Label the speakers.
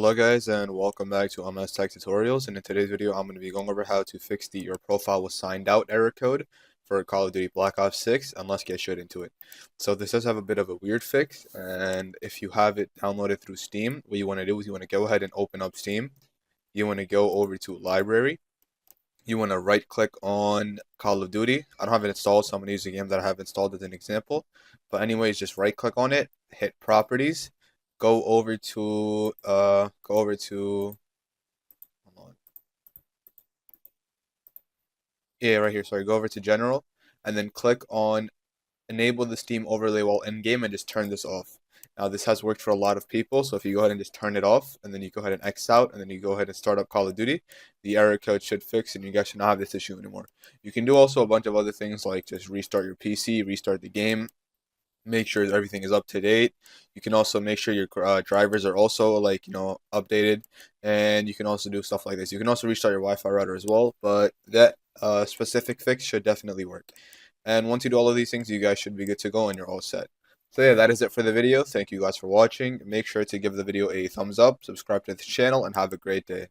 Speaker 1: Hello guys and welcome back to MS Tech Tutorials, and in today's video I'm going to be going over how to fix the your profile was signed out error code for Call of Duty Black Ops 6, and let's get straight into it. So this does have a bit of a weird fix, and if you have it downloaded through Steam, what you want to do is you want to go ahead and open up Steam. You want to go over to Library. You want to right click on Call of Duty. I don't have it installed, so I'm going to use a game that I have installed as an example. But anyways, just right click on it, hit Properties, go over to hold on. Yeah, right here. Sorry, go over to General, and then click on Enable the Steam overlay while in game, and just turn this off. Now this has worked for a lot of people, so if you go ahead and just turn it off, and then you go ahead and X out, and then you go ahead and start up Call of Duty, the error code should fix, and you guys should not have this issue anymore. You can do also a bunch of other things like just restart your PC, restart the game, make sure that everything is up to date. You can also make sure your drivers are also updated, and you can also do stuff like this. You can also restart your Wi-Fi router as well, but that specific fix should definitely work. And once you do all of these things, you guys should be good to go and you're all set. So yeah, that is it for the video. Thank you guys for watching. Make sure to give the video a thumbs up, subscribe to the channel, and have a great day.